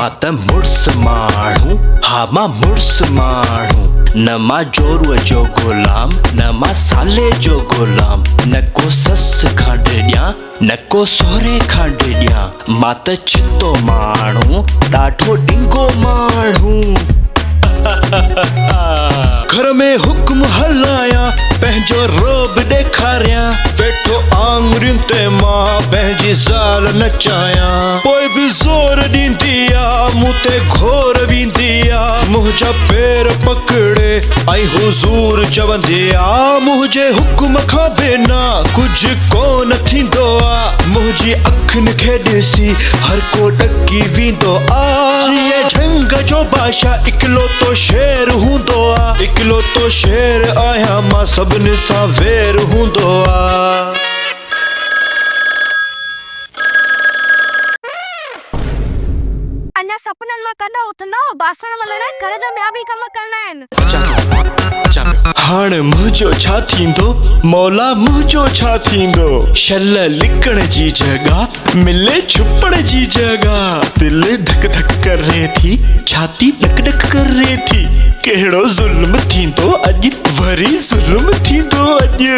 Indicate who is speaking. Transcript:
Speaker 1: मां त मुड़स माण्हू, हा मां मुड़स माण्हू। न मां जोरूअ जो गुलाम, न मां साले जो गुलाम। न को सस खां ॾियां, न को सोहरे खां ॾियां। मां त छितो माण्हू, ॾाढो ॾिंगो माण्हू। घर में हुक्म हलायां, पंहिंजो रोब ॾेखारियां। वेठो आङुरियुनि ते मां पंहिंजी ज़ाल नचायां। पोइ बि ज़ोर ॾींदी आ, मूं ते घोर वेंदी आ। मुंहिंजा पेर पकड़े ऐं हुज़ूर चवंदी आ, मुंहिंजे हुक्म खां बिना कुझु कोन थींदो आ। मुंहिंजी अखियुनि खे ॾिसी हर को ॾकी वेंदो आ। जीअं झंग जो बादशाह इकलौतो शेर हूंदो आ। इकलौतो शेर आहियां मां, सभिनी सां वेर हूंदो आ।
Speaker 2: अञा सपननि मां कॾहिं उथंदा, बासण मलणा, घर जा ॿिया बि कम करणा आहिनि।
Speaker 1: हाणे मुंहिंजो छा थींदो, मौला मुंहिंजो छा थींदो। शल लिकण जी जगह मिले छुपण जी जगह। दिल धक धक करे थी, छाती डक डक करे थी। कहिड़ो ज़ुल्म थींदो अॼु, वरी ज़ुल्म थींदो अॼु।